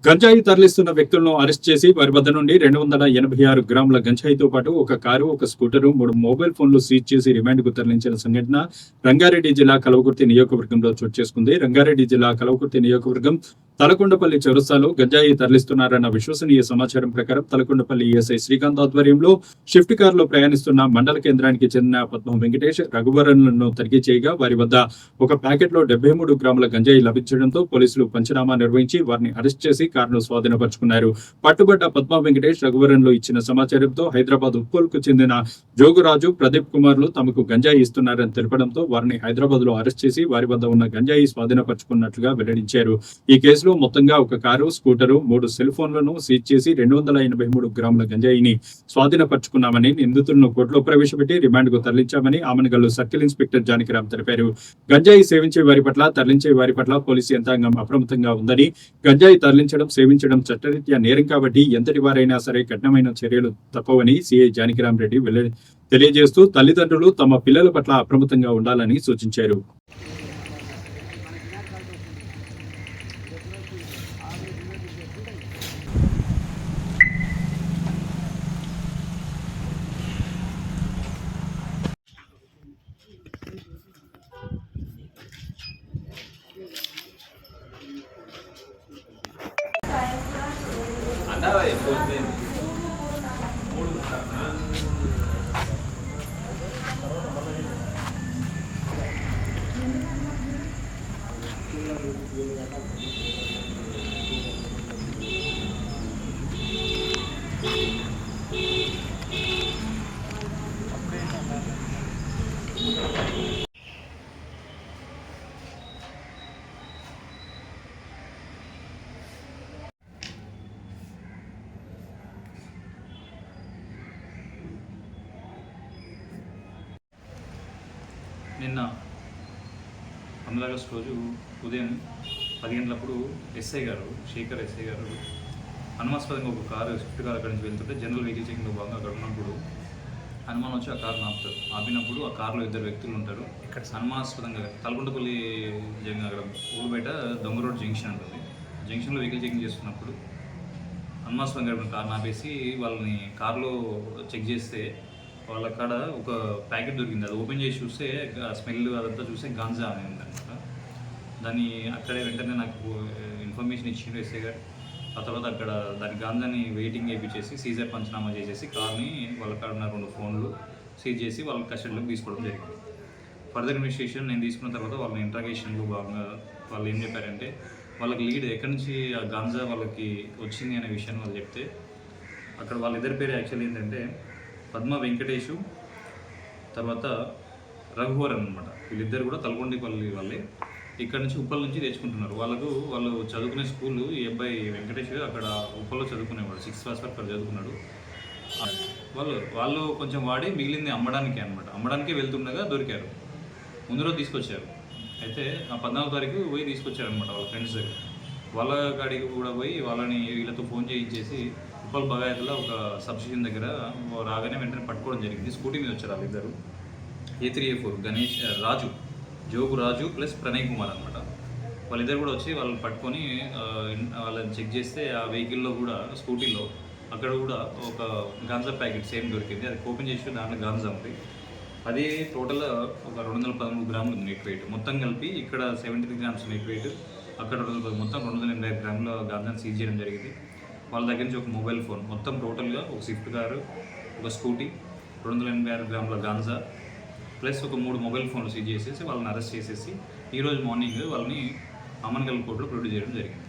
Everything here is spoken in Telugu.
గంజాయి తరలిస్తున్న వ్యక్తులను అరెస్ట్ చేసి వారి వద్ద నుండి 286 గ్రాముల గంజాయితో పాటు ఒక కారు, ఒక స్కూటరు, 3 మొబైల్ ఫోన్లు సీజ్ చేసి రిమాండ్కు తరలించిన సంఘటన రంగారెడ్డి జిల్లా కల్వకుర్తి నియోజకవర్గంలో చోటు చేసుకుంది. రంగారెడ్డి జిల్లా కల్వకుర్తి నియోజకవర్గం తలకొండపల్లి చౌరస్తాలో గంజాయి తరలిస్తున్నారన్న విశ్వసనీయ సమాచారం ప్రకారం తలకొండపల్లి ఎస్ఐ శ్రీకాంత్ ఆధ్వర్యంలో షిఫ్ట్ కారులో ప్రయాణిస్తున్న మండల కేంద్రానికి చెందిన పద్మ వెంకటేష్, రఘువరన్లను తనిఖీ చేయగా వారి వద్ద ఒక ప్యాకెట్లో 73 గ్రాముల గంజాయి లభించడంతో పోలీసులు పంచనామా నిర్వహించి వారిని అరెస్ట్ చేసి కారును స్వాధీనపరుచుకున్నారు. పట్టుబడ్డ పద్మ వెంకటేష్, రఘువరన్లు ఇచ్చిన సమాచారంతో హైదరాబాద్ ఉప్పల్కు చెందిన జోగురాజు, ప్రదీప్ కుమార్లు తమకు గంజాయి ఇస్తున్నారని తెలపడంతో వారిని హైదరాబాద్ లో అరెస్ట్ చేసి వారి వద్ద ఉన్న గంజాయి స్వాధీనపరుచుకున్నట్లుగా వెల్లడించారు. ఈ కేసులో మొత్తంగా ఒక కారు, స్కూటరు, 3 సెల్ ఫోన్లను సీజ్ చేసి 283 గ్రాముల గంజాయిని స్వాధీనపరుచుకున్నామని, నిందితులను కోర్టులో ప్రవేశపెట్టి రిమాండ్ కు తరలించామని ఆమనగల్లు సర్కిల్ ఇన్స్పెక్టర్ జానకిరామ్ తెలిపారు. గంజాయి సేవించే వారి పట్ల, తరలించే వారి పట్ల పోలీసు యంత్రాంగం అప్రమత్తంగా ఉందని, గంజాయి తరలించడం, సేవించడం చట్టరీత్యా నేరం కాబట్టి ఎంతటి వారైనా సరే కఠినమైన చర్యలు తప్పవని సిఐ జానకిరామ్ రెడ్డి తెలియజేస్తూ తల్లిదండ్రులు తమ పిల్లల పట్ల అప్రమత్తంగా ఉండాలని సూచించారు. నిన్న 9 ఆగస్టు రోజు ఉదయం 10 గంటలప్పుడు శేఖర్ ఎస్ఐ గారు అనుమానాస్పదంగా ఒక కారు, స్విఫ్ట్ కారు అక్కడి నుంచి వెళ్తుంటే జనరల్ వెహికల్ చెకింగ్లో భాగంగా అక్కడ ఉన్నప్పుడు అనుమానం వచ్చి ఆ కారును ఆపుతారు. ఆపినప్పుడు ఆ కారులో 2 వ్యక్తులు ఉంటారు. ఇక్కడ అనుమానాస్పదంగా తలకొండపల్లి అక్కడ ఊరు బయట దొంగ రోడ్ జంక్షన్ ఉంటుంది. జంక్షన్లో వెహికల్ చెకింగ్ చేస్తున్నప్పుడు అనుమానాస్పదంగా కారును ఆపేసి వాళ్ళని కారులో చెక్ చేస్తే వాళ్ళ కాడ ఒక ప్యాకెట్ దొరికింది. అది ఓపెన్ చేసి చూస్తే స్మెల్ అదంతా చూస్తే గాంజా అని ఉందన్నమాట. దాన్ని అక్కడే వెంటనే నాకు ఇన్ఫర్మేషన్ ఇచ్చిండు ఎస్ఐ గారు. ఆ తర్వాత అక్కడ దాని గాంజాని వెయిటింగ్ వేయించేసి సీజర్ పంచనామా చేసేసి కార్ని వాళ్ళ కాడ ఉన్న 2 ఫోన్లు సీజ్ చేసి వాళ్ళ కస్టడీలోకి తీసుకోవడం జరిగింది. ఫర్దర్ ఇన్వెస్టిగేషన్ నేను తీసుకున్న తర్వాత వాళ్ళ ఇంట్రాగేషన్లో భాగంగా వాళ్ళు ఏం చెప్పారంటే వాళ్ళకి లీడ్ ఎక్కడి నుంచి ఆ గాంజా వాళ్ళకి వచ్చింది అనే విషయాన్ని వాళ్ళు చెప్తే అక్కడ వాళ్ళిద్దరి పేరు యాక్చువల్లీ ఏంటంటే పద్మ వెంకటేషు, తర్వాత రఘువరన్ అనమాట. వీళ్ళిద్దరు కూడా తలకొండపల్లి వాళ్ళే. ఇక్కడ నుంచి ఉప్పల్ నుంచి తెచ్చుకుంటున్నారు. వాళ్ళు చదువుకునే స్కూలు, ఈ అబ్బాయి వెంకటేష్ అక్కడ ఉప్పల్లో చదువుకునేవాడు, 6th క్లాస్ వరకు చదువుకున్నాడు. వాళ్ళు కొంచెం వాడి మిగిలింది అమ్మడానికి అనమాట. అమ్మడానికే వెళ్తుండగా దొరికారు. ముందు రోజు తీసుకొచ్చారు. అయితే ఆ 14వ తారీఖు పోయి తీసుకొచ్చారనమాట వాళ్ళ ఫ్రెండ్స్ దగ్గర. వాళ్ళ గాడికి కూడా పోయి వీళ్ళతో ఫోన్ చేయించేసి ఉప్పల్ బగాయతలో ఒక సబ్స్టేషన్ దగ్గర రాగానే వెంటనే పట్టుకోవడం జరిగింది. స్కూటీ మీద వచ్చారు వాళ్ళిద్దరు. A3A4 గణేష్, జోగు రాజు ప్లస్ ప్రణయ్ కుమార్ అనమాట. వాళ్ళిద్దరు కూడా వచ్చి వాళ్ళని పట్టుకొని వాళ్ళని చెక్ చేస్తే ఆ వెహికల్లో కూడా, స్కూటీలో అక్కడ కూడా ఒక గాంజా ప్యాకెట్ సేమ్ దొరికింది. అది ఓపెన్ చేసి దాంట్లో గాంజా ఉంది. అది టోటల్ ఒక 213 గ్రాములు ఉంది నెట్ వెయిట్. మొత్తం కలిపి ఇక్కడ 73 గ్రామ్స్ నెట్ వెయిట్, అక్కడ మొత్తం 285 గ్రాముల గాంజాని సీజ్ చేయడం జరిగింది. వాళ్ళ దగ్గర నుంచి ఒక మొబైల్ ఫోన్, మొత్తం టోటల్గా ఒక స్విఫ్ట్ కారు, ఒక స్కూటీ, 286 గ్రాముల గాంజా ప్లస్ ఒక 3 మొబైల్ ఫోన్లు సీజ్ చేసేసి వాళ్ళని అరెస్ట్ చేసేసి ఈరోజు మార్నింగ్ వాళ్ళని ఆమన్గల్ కోర్టులో ప్రొడ్యూస్ చేయడం జరిగింది.